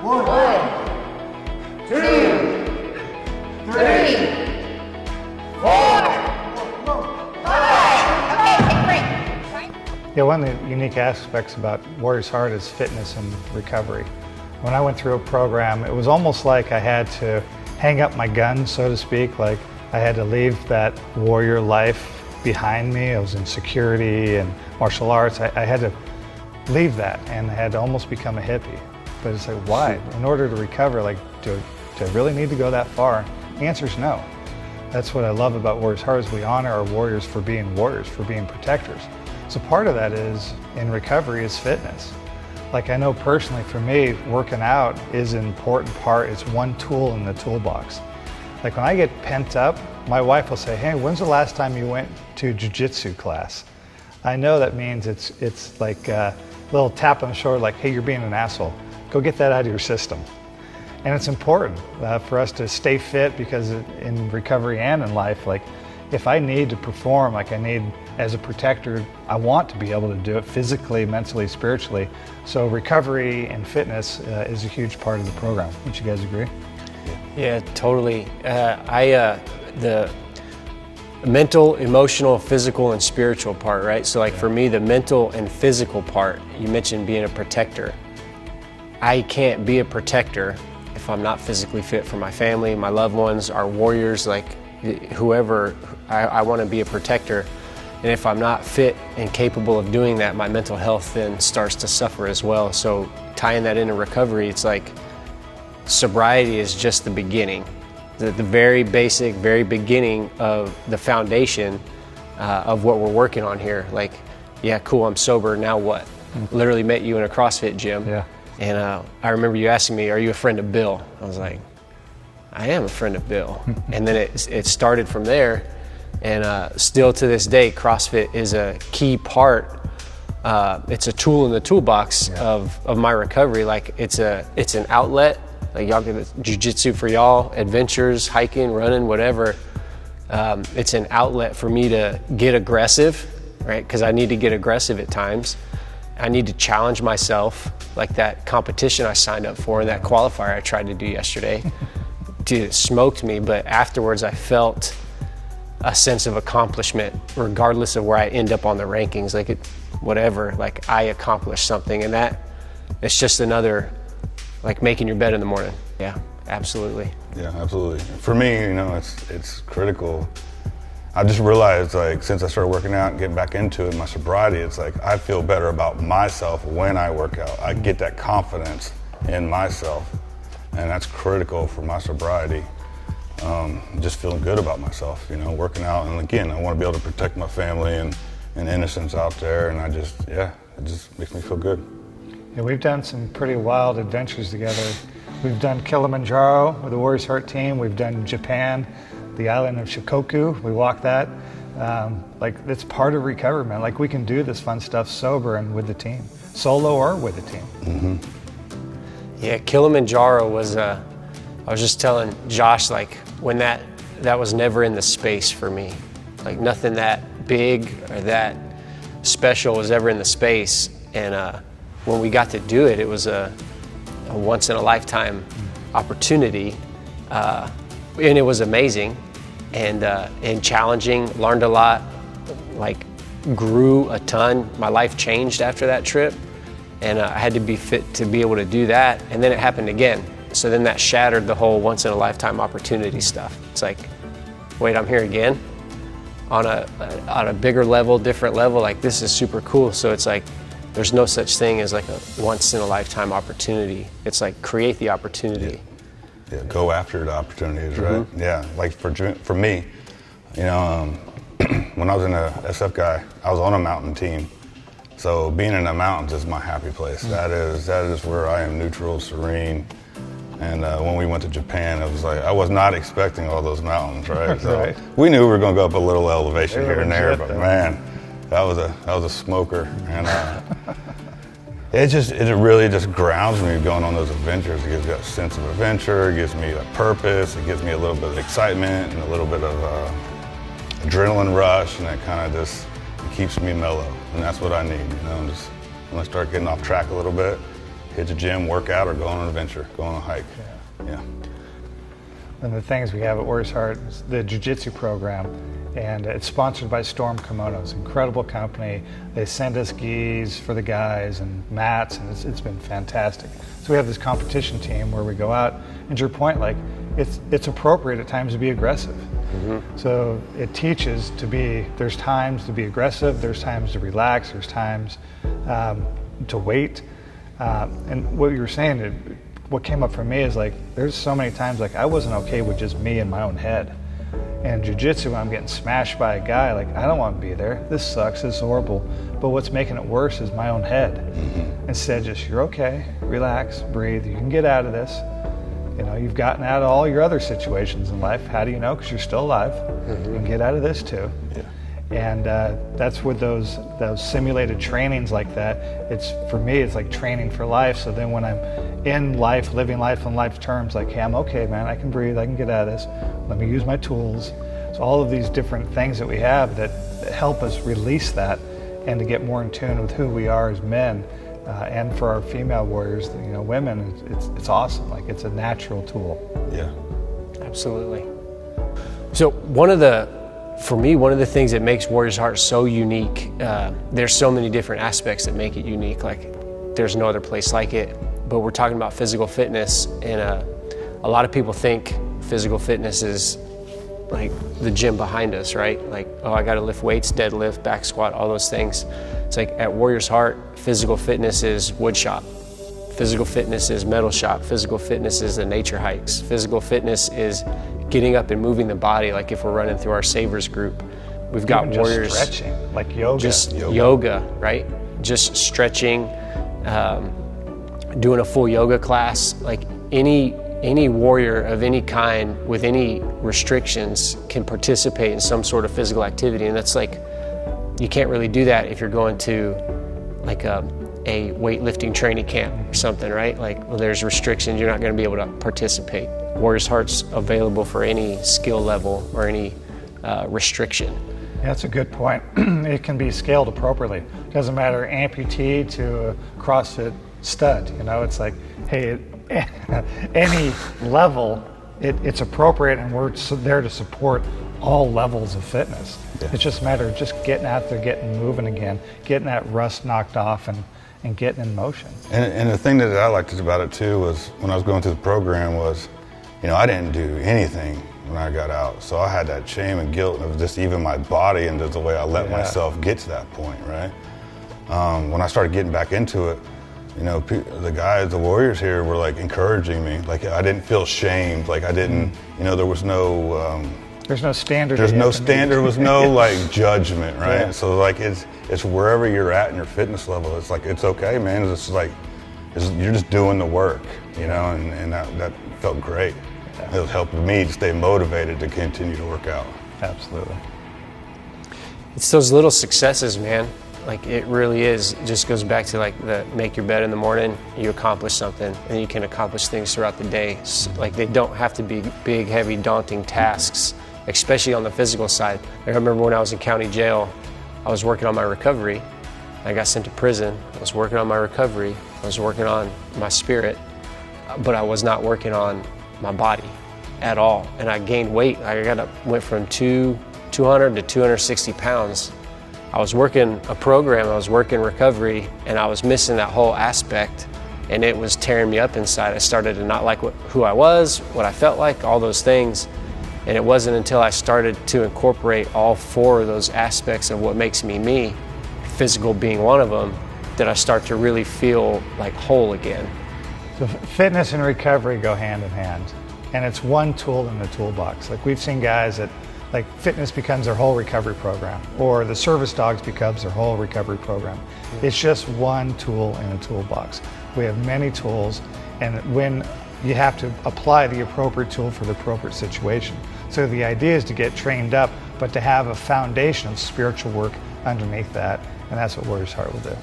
Yeah, one of the unique aspects about Warriors Heart is fitness and recovery. When I went through a program, it was almost like I had to hang up my gun, so to speak, like I had to leave that warrior life behind me. I was in security and martial arts. I had to leave that, and I had to almost become a hippie. But it's like, why? In order to recover, like, do I really need to go that far? The answer is no. That's what I love about Warriors Heart, is we honor our warriors, for being protectors. So part of that is, in recovery, is fitness. Like, I know personally for me, working out is an important part. It's one tool in the toolbox. Like, when I get pent up, my wife will say, hey, when's the last time you went to jiu-jitsu class? I know that means it's like a little tap on the shoulder, like, hey, you're being an asshole. Go get that out of your system. And it's important for us to stay fit, because in recovery and in life, like, if I need to perform, like I need as a protector, I want to be able to do it physically, mentally, spiritually. So recovery and fitness is a huge part of the program. Would you guys agree? Yeah, totally. The mental, emotional, physical, and spiritual part, right? So like for me, the mental and physical part, you mentioned being a protector. I can't be a protector if I'm not physically fit for my family, my loved ones, our warriors, like whoever. I want to be a protector. And if I'm not fit and capable of doing that, my mental health then starts to suffer as well. So tying that into recovery, it's like sobriety is just the beginning. The very basic, very beginning of the foundation of what we're working on here. Like, yeah, cool, I'm sober, now what? Literally met you in a CrossFit gym. Yeah. And I remember you asking me, are you a friend of Bill? I was like, I am a friend of Bill. And then it started from there. And still to this day, CrossFit is a key part. It's a tool in the toolbox of my recovery. Like, it's an outlet. Like, y'all get jiu-jitsu for y'all, adventures, hiking, running, whatever. It's an outlet for me to get aggressive, right? Because I need to get aggressive at times. I need to challenge myself, like that competition I signed up for and that qualifier I tried to do yesterday. Dude, it smoked me, but afterwards I felt a sense of accomplishment, regardless of where I end up on the rankings. Like, whatever, like I accomplished something, and that it's just another, like making your bed in the morning. Yeah, absolutely. Yeah, absolutely. For me, you know, it's critical. I just realized, like, since I started working out and getting back into it, my sobriety, it's like I feel better about myself when I work out. I get that confidence in myself, and that's critical for my sobriety. Just feeling good about myself, you know, working out. And again, I want to be able to protect my family and innocence out there, and it just makes me feel good. Yeah, we've done some pretty wild adventures together. We've done Kilimanjaro with the Warriors Heart team. We've done Japan, the island of Shikoku. We walked that. Like, it's part of recovery, man. Like, we can do this fun stuff sober and with the team, solo or with the team. Mm-hmm. Yeah, Kilimanjaro was, I was just telling Josh, like, when that was never in the space for me. Like, nothing that big or that special was ever in the space. And when we got to do it, it was a once-in-a-lifetime opportunity. And it was amazing and challenging, learned a lot, like grew a ton. My life changed after that trip, and I had to be fit to be able to do that. And then it happened again. So then that shattered the whole once-in-a-lifetime opportunity stuff. It's like, wait, I'm here again on a bigger level, different level. Like, this is super cool. So it's like, there's no such thing as like a once-in-a-lifetime opportunity. It's like, create the opportunity. Yeah, go after the opportunities, right? Yeah, like for me, you know, when I was in the SF guy, I was on a mountain team. So being in the mountains is my happy place. That is where I am neutral, serene. And when we went to Japan, it was like, I was not expecting all those mountains, right? So Right. We knew we were going to go up a little elevation They were here and there, legit, but though. man, that was a smoker. And it really just grounds me going on those adventures. It gives me a sense of adventure, it gives me a purpose, it gives me a little bit of excitement and a little bit of adrenaline rush, and that kind of just keeps me mellow. And that's what I need, you know, just when I start getting off track a little bit, hit the gym, work out, or go on an adventure, go on a hike. Yeah. And the things we have at Warriors Heart is the jiu-jitsu program, and it's sponsored by Storm Kimonos, incredible company. They send us gis for the guys and mats, and it's been fantastic. So we have this competition team where we go out, and to your point, like it's appropriate at times to be aggressive. So it teaches there's times to be aggressive, there's times to relax, there's times to wait. And what you were saying, what came up for me is like, there's so many times like I wasn't okay with just me in my own head. And jiu-jitsu, when I'm getting smashed by a guy, like I don't want to be there. This sucks, this is horrible. But what's making it worse is my own head. Instead, just you're okay, relax, breathe, you can get out of this. You know, you've gotten out of all your other situations in life. How do you know? Because you're still alive. You can get out of this too. And that's with those simulated trainings like that. It's for me, it's like training for life. So then when I'm in life, living life on life's terms, like, hey, I'm okay, man. I can breathe. I can get out of this. Let me use my tools. So all of these different things that we have that help us release that and to get more in tune with who we are as men. And for our female warriors, you know, women, it's awesome. Like it's a natural tool. Yeah. Absolutely. So for me, one of the things that makes Warriors Heart so unique, there's so many different aspects that make it unique. Like there's no other place like it. But we're talking about physical fitness, and a lot of people think physical fitness is like the gym behind us, right? Like, oh, I got to lift weights, deadlift, back squat, all those things. It's like at Warriors Heart, physical fitness is wood shop. Physical fitness is metal shop. Physical fitness is the nature hikes. Physical fitness is getting up and moving the body, like if we're running through our Savers group. We've got even warriors. Just stretching, like yoga. Just yoga, right? Just stretching, doing a full yoga class. Like any warrior of any kind with any restrictions can participate in some sort of physical activity. And that's like, you can't really do that if you're going to like a weightlifting training camp or something, right? Like, well, there's restrictions, you're not going to be able to participate. Warriors Heart's available for any skill level or any restriction. Yeah, that's a good point. It can be scaled appropriately. It doesn't matter amputee to a CrossFit stud. You know, it's like, hey, any level, it's appropriate, and we're there to support all levels of fitness. Yeah. It's just a matter of just getting out there, getting moving again, getting that rust knocked off, and getting in motion. And the thing that I liked about it too was when I was going through the program was, you know, I didn't do anything when I got out. So I had that shame and guilt of just even my body and just the way I let myself get to that point, right? When I started getting back into it, you know, the guys, the warriors here were like encouraging me. Like I didn't feel shamed. Like I didn't, you know, there was no... there's no standard. There's no standard. There was no like judgment, right? Yeah. So like it's wherever you're at in your fitness level. It's like, it's okay, man. It's like, you're just doing the work, you know, and that felt great. Yeah. It helped me to stay motivated to continue to work out. Absolutely. It's those little successes, man. Like it really is. It just goes back to like make your bed in the morning, you accomplish something, and you can accomplish things throughout the day. Like they don't have to be big, heavy, daunting tasks, especially on the physical side. I remember when I was in county jail, I was working on my recovery. I got sent to prison. I was working on my recovery. I was working on my spirit, but I was not working on my body at all. And I gained weight. Went from 200 to 260 pounds. I was working a program, I was working recovery, and I was missing that whole aspect, and it was tearing me up inside. I started to not like who I was, what I felt like, all those things. And it wasn't until I started to incorporate all four of those aspects of what makes me me, physical being one of them, that I start to really feel like whole again. So fitness and recovery go hand in hand, and it's one tool in the toolbox. Like we've seen guys that like fitness becomes their whole recovery program, or the service dogs becomes their whole recovery program. It's just one tool in a toolbox. We have many tools, and when you have to apply the appropriate tool for the appropriate situation. So the idea is to get trained up, but to have a foundation of spiritual work underneath that, and that's what Warriors Heart will do.